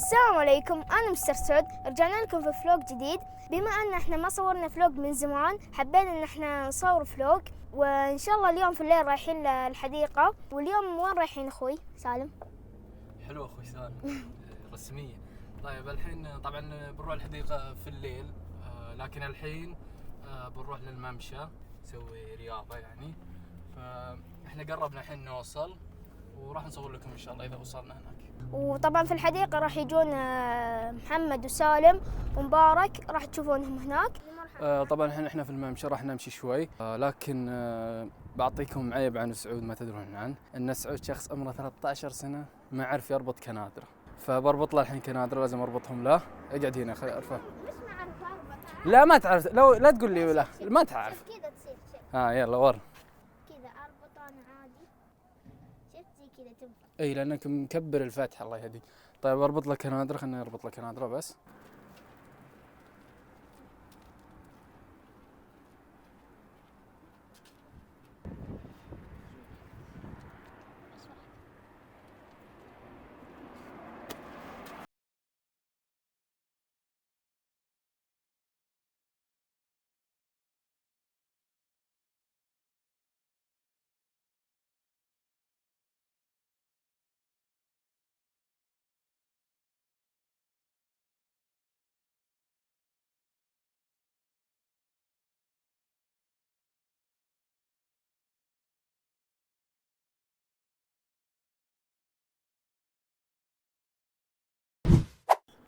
السلام عليكم، أنا مستر سعود. رجعنا لكم في فلوق جديد. بما أن احنا ما صورنا فلوق من زمان، حبينا أن احنا نصور فلوق، وإن شاء الله اليوم في الليل رايحين للحديقة. واليوم وين رايحين أخوي سالم؟ حلو أخوي سالم. رسمية. طيب الحين طبعا بنروح الحديقة في الليل، لكن الحين بنروح للممشى نسوي رياضة يعني. فاحنا قربنا الحين نوصل، وراح نصور لكم إن شاء الله إذا وصلنا هناك. وطبعا في الحديقة راح يجون محمد وسالم ومبارك، راح تشوفونهم هناك. طبعا الحين احنا في الممشى راح نمشي شوي، لكن بعطيكم عيب عن سعود ما تدرون عنه، ان سعود شخص عمره 13 سنة ما عرف يربط كنادرة، فبربط له الحين كنادرة، لازم اربطهم له. اقعد هنا خلي ارفع. لا ما تعرف، لو لا تقول لي ولا ما تعرف. كذا تصير شيء. يلا ور. كذا اربط انا عادي. شفت زي كذا تنفع. اي لانك مكبر الفتحة الله يهديك. طيب اربط لك كنادرة، خليني اربط لك كنادرة بس.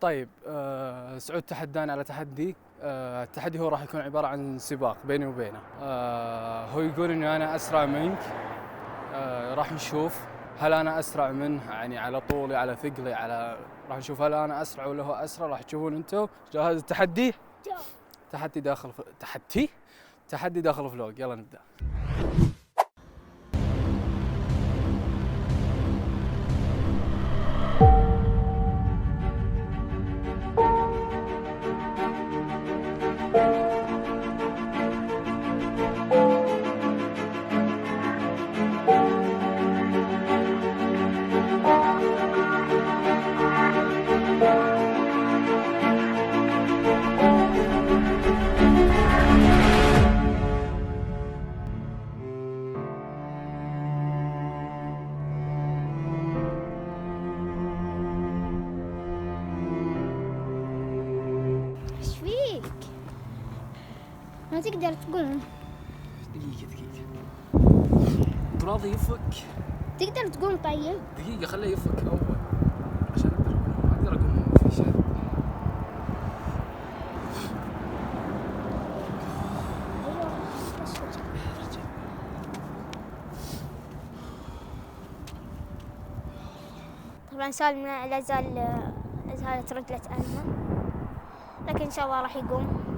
طيب سعود تحدانا على تحدي. التحدي هو راح يكون عبارة عن سباق بيني وبينه. هو يقول اني انا اسرع منك. راح نشوف هل انا اسرع منه، يعني على طولي على ثقلي راح نشوف هل انا اسرع ولا هو اسرع. راح تشوفون انتم. جاهز التحدي؟ تحدي داخل تحدي داخل فلوق. يلا نبدأ. ما تقدر تقوم. دقيقة راضي يفك. تقدر تقوم طيب؟ دقيقة خليه يفك أول عشان أقدر أقوم في شيء. طبعا سالم لا زالت رجلة ألمة، لكن إن شاء الله راح يقوم.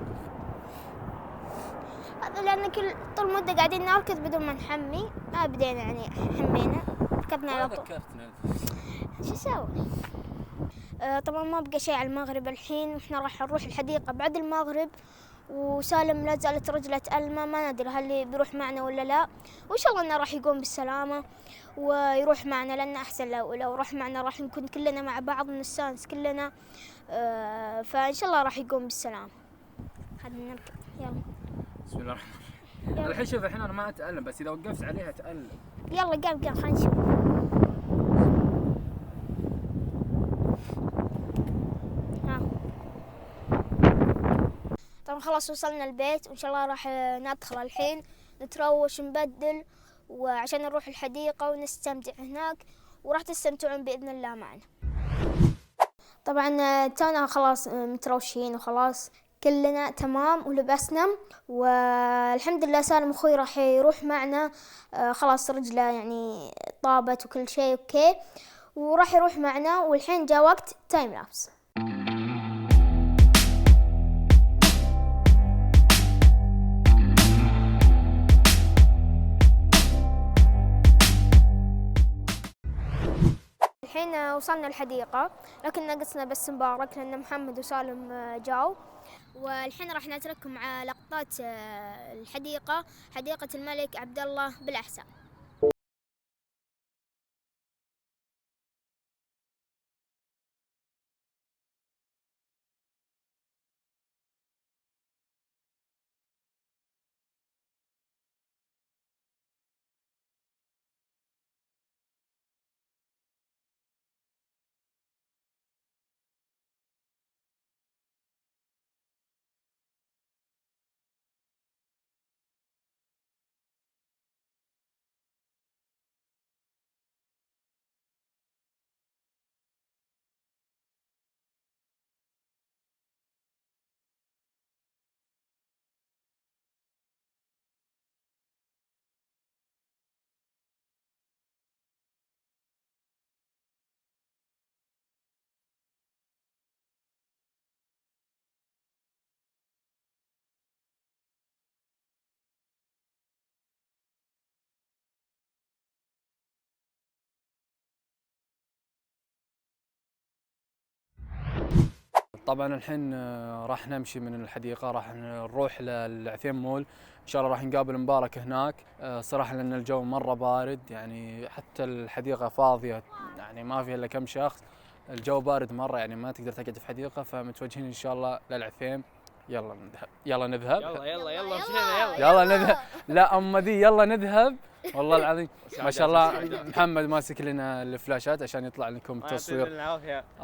هذا لأن طول مدة قاعدين نركض بدون ما نحمي، ما بدينا يعني حمينا، ركضنا على طول. ذكرتنا شو اسوي؟ طبعا ما بقى شيء على المغرب الحين، واحنا راح نروح الحديقة بعد المغرب، وسالم لا زالت رجلة ألمة، ما ندري هل بيروح معنا ولا لا، وإن شاء الله إنه راح يقوم بالسلامة ويروح معنا، لأن أحسن لو راح معنا راح نكون كلنا مع بعض ونستانس كلنا. فإن شاء الله راح يقوم بالسلامة. هذا نركض. يلا بسم الله الرحمن الرحيم. الحين شوف، الحين أنا ما أتألم، بس إذا وقفت عليها أتألم. يلا قام خلينا نشوف. طبعا خلاص وصلنا البيت، وإن شاء الله راح ندخل الحين نتروش نبدل، وعشان نروح الحديقة ونستمتع هناك، وراح تستمتعون بإذن الله معنا. طبعا تونا خلاص متروشين وخلاص كلنا تمام ولبسنا، والحمد لله سالم أخوي راح يروح معنا. خلاص رجله يعني طابت وكل شيء أوكي، وراح يروح معنا. والحين جاء وقت تايم لابس. الحين وصلنا الحديقة، لكن ناقصنا بس مبارك لأن محمد وسالم جاوا. والحين راح نترككم مع لقطات الحديقة، حديقة الملك عبد الله بالأحساء. طبعا الحين راح نمشي من الحديقة، راح نروح للعثيم مول، إن شاء الله راح نقابل مبارك هناك. صراحة لأن الجو مرة بارد، يعني حتى الحديقة فاضية، يعني ما فيها إلا كم شخص، الجو بارد مرة، يعني ما تقدر تقعد في حديقة، فمتوجهين إن شاء الله للعثيم. يلا نذهب، يلا نذهب، يلا يلا نذهب. لا ذي يلا نذهب. والله العظيم ما شاء الله محمد ماسك لنا الفلاشات عشان يطلع لكم التصوير.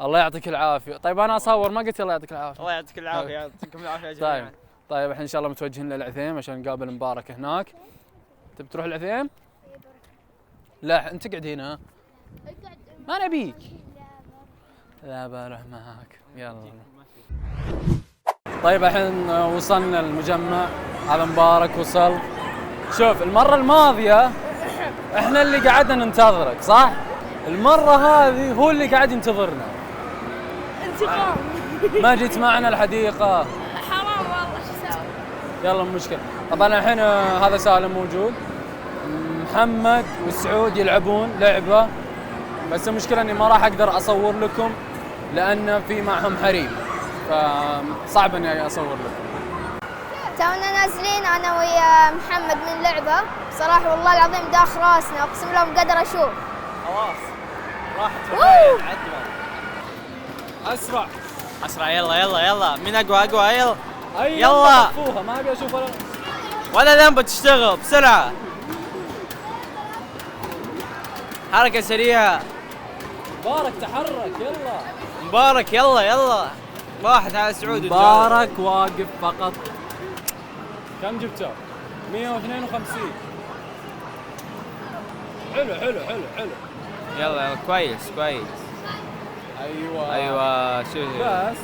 الله يعطيك العافيه. طيب انا اصور، ما قلت الله يعطيك العافيه. الله يعطيك العافيه، يعطيكم العافيه جميعا. طيب احنا ان شاء الله متوجهين للعثيم عشان نقابل مبارك هناك. تبي تروح العثيم؟ لا انت اقعد هنا، ما نبيك. لا بروح معاك، يلا. طيب الحين وصلنا المجمع، هذا مبارك وصل. شوف المرة الماضية احنا اللي قعدنا ننتظرك صح؟ المرة هذه هو اللي قاعد ينتظرنا. انتقام. ما جيت معنا الحديقة. حرام والله، شو اسوي؟ يلا مشكلة. طبعا الحين هذا سالم موجود، محمد وسعود يلعبون لعبة، بس المشكلة اني ما راح اقدر اصور لكم لان في معهم حريم، فصعب اني اصور لكم. تونا نازلين انا ويا محمد من لعبه، صراحه والله العظيم داخ راسنا، اقسم بالله ما قادر اشوف. خلاص راحت الرفاية، اسرع اسرع، يلا مين اقوى يلا يلا طفوها، ما ابي اشوف ولا ذنب، تشتغل بسرعه، حركه سريعه. مبارك تحرك، يلا مبارك يلا راحت على سعود. مبارك واقف فقط. كم جبته؟ 152. حلو يلا كويس. ايوه شوف بس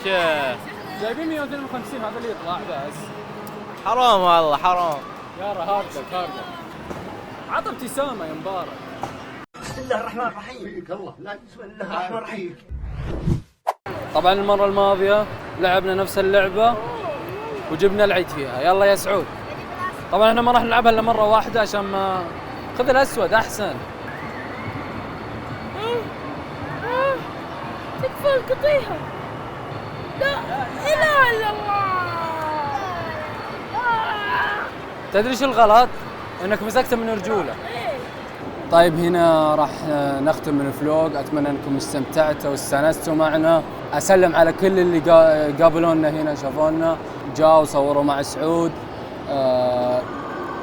شوف جايبين 152، هذا اللي يطلع بس. حرام والله حرام. يا هاردك عطى ابتسامه يا مبارك. بسم الله الرحمن الرحيم. الله لا، بسم الله الرحمن الرحيم. طبعا المره الماضيه لعبنا نفس اللعبه وجبنا العيد فيها. يلا يا سعود. طبعا احنا ما راح نلعبها الا مره واحده عشان ما خذ الاسود احسن. تكفى القطيحة. لا اله الا الله. تدري ايش الغلط؟ انك مسكته من رجوله. طيب هنا راح نختم من الفلوق، اتمنى انكم استمتعتوا واستانستوا معنا. اسلم على كل اللي قابلونا هنا، شافونا جاوا وصوروا مع سعود.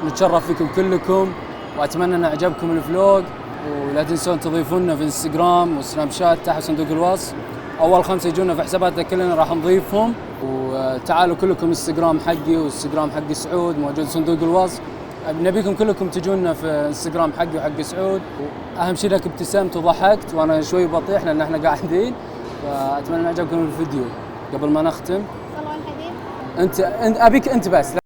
نتشرف فيكم كلكم، واتمنى ان اعجبكم الفلوق. ولا تنسون تضيفونا في انستغرام وسناب شات تحت صندوق الوصف. اول 5 يجونا في حساباتنا كلنا راح نضيفهم. وتعالوا كلكم انستغرام حقي وانستغرام حق سعود موجود صندوق الوصف. نبيكم كلكم تجونا في انستغرام حقي وحق سعود. واهم شيء انك ابتسمت وضحكت، وانا شوي بطيح لان احنا قاعدين. فاتمنى ان عجبكم الفيديو. قبل ما نختم، صلوا على الحبيب. انت ابيك انت بس.